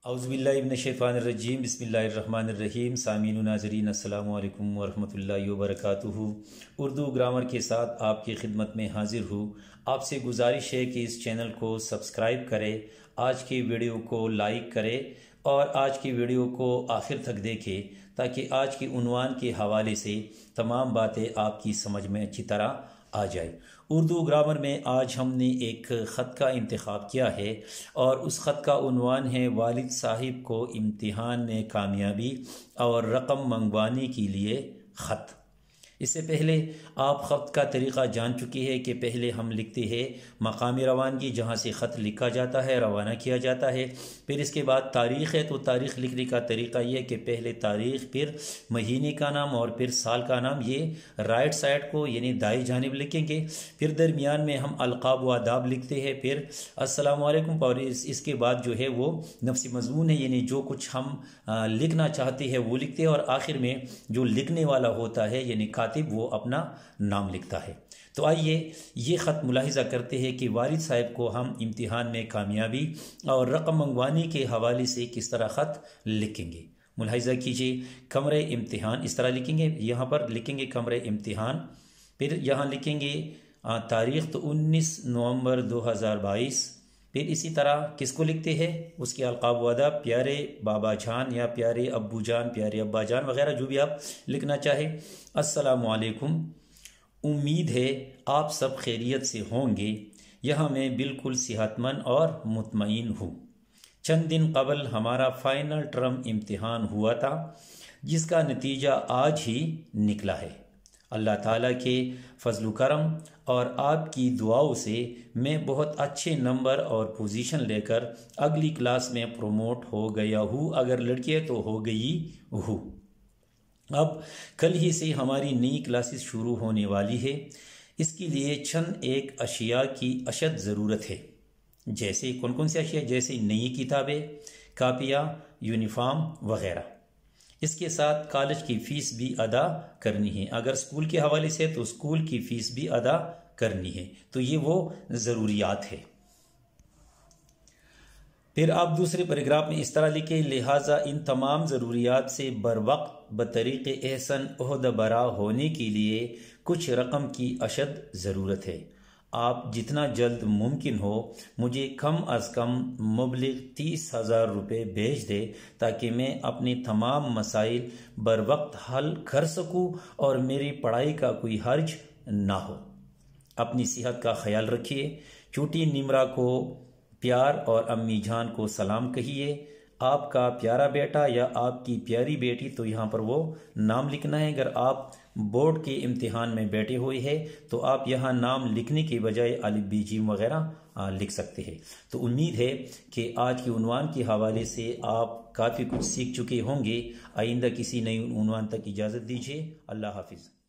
اعوذ باللہ من الشیطان الرجیم بسم اللہ الرحمن الرحیم سامعین و ناظرین السلام علیکم ورحمۃ اللہ وبرکاتہ۔ اردو گرامر کے ساتھ آپ کی خدمت میں حاضر ہوں۔ آپ سے گزارش ہے کہ اس چینل کو سبسکرائب کرے، آج کی ویڈیو کو لائک کرے اور آج کی ویڈیو کو آخر تک دیکھیں تاکہ آج کی عنوان کے حوالے سے تمام باتیں آپ کی سمجھ میں اچھی طرح آ جائے۔ اردو گرامر میں آج ہم نے ایک خط کا انتخاب کیا ہے اور اس خط کا عنوان ہے والد صاحب کو امتحان میں کامیابی اور رقم منگوانے کے لیے خط۔ اس سے پہلے آپ خط کا طریقہ جان چکے ہیں کہ پہلے ہم لکھتے ہیں مقامی روانگی جہاں سے خط لکھا جاتا ہے، روانہ کیا جاتا ہے۔ پھر اس کے بعد تاریخ ہے، تو تاریخ لکھنے کا طریقہ یہ ہے کہ پہلے تاریخ، پھر مہینے کا نام اور پھر سال کا نام، یہ رائٹ سائڈ کو یعنی دائیں جانب لکھیں گے۔ پھر درمیان میں ہم القاب و آداب لکھتے ہیں، پھر السلام علیکم، اور اس کے بعد جو ہے وہ نفس مضمون ہے یعنی جو کچھ ہم لکھنا چاہتے ہیں وہ لکھتے ہیں، اور آخر میں جو لکھنے والا ہوتا ہے یعنی وہ اپنا نام لکھتا ہے۔ تو آئیے یہ خط ملاحظہ کرتے ہیں کہ والد صاحب کو ہم امتحان میں کامیابی اور رقم منگوانے کے حوالے سے کس طرح خط لکھیں گے۔ ملاحظہ کیجئے، کمرہ امتحان اس طرح لکھیں گے، یہاں پر لکھیں گے کمرہ امتحان، پھر یہاں لکھیں گے تاریخ تو 19 نومبر 2022۔ پھر اسی طرح کس کو لکھتے ہیں، اس کے القاب و آداب، پیارے بابا جان یا پیارے ابو جان، پیارے ابا جان وغیرہ جو بھی آپ لکھنا چاہیں۔ السلام علیکم، امید ہے آپ سب خیریت سے ہوں گے، یہاں میں بالکل صحت مند اور مطمئن ہوں۔ چند دن قبل ہمارا فائنل ٹرم امتحان ہوا تھا جس کا نتیجہ آج ہی نکلا ہے۔ اللہ تعالیٰ کے فضل و کرم اور آپ کی دعاؤں سے میں بہت اچھے نمبر اور پوزیشن لے کر اگلی کلاس میں پروموٹ ہو گیا ہوں، اگر لڑکی ہے تو ہو گئی ہوں۔ اب کل ہی سے ہماری نئی کلاسز شروع ہونے والی ہے، اس کے لیے چند ایک اشیاء کی اشد ضرورت ہے۔ جیسے کون کون سی اشیاء؟ جیسے نئی کتابیں، کاپیاں، یونیفارم وغیرہ۔ اس کے ساتھ کالج کی فیس بھی ادا کرنی ہے، اگر اسکول کے حوالے سے تو اسکول کی فیس بھی ادا کرنی ہے، تو یہ وہ ضروریات ہے۔ پھر آپ دوسرے پیراگراف میں اس طرح لکھیں، لہٰذا ان تمام ضروریات سے بروقت بطریق احسن عہدہ برا ہونے کے لیے کچھ رقم کی اشد ضرورت ہے۔ آپ جتنا جلد ممکن ہو مجھے کم از کم مبلغ 30,000 روپے بھیج دے تاکہ میں اپنے تمام مسائل بروقت حل کر سکوں اور میری پڑھائی کا کوئی حرج نہ ہو۔ اپنی صحت کا خیال رکھیے۔ چھوٹی نمرہ کو پیار اور امی جان کو سلام کہیے۔ آپ کا پیارا بیٹا یا آپ کی پیاری بیٹی، تو یہاں پر وہ نام لکھنا ہے۔ اگر آپ بورڈ کے امتحان میں بیٹھے ہوئے ہیں تو آپ یہاں نام لکھنے کے بجائے الف ب ج وغیرہ لکھ سکتے ہیں۔ تو امید ہے کہ آج کے عنوان کے حوالے سے آپ کافی کچھ سیکھ چکے ہوں گے۔ آئندہ کسی نئی عنوان تک اجازت دیجیے۔ اللہ حافظ۔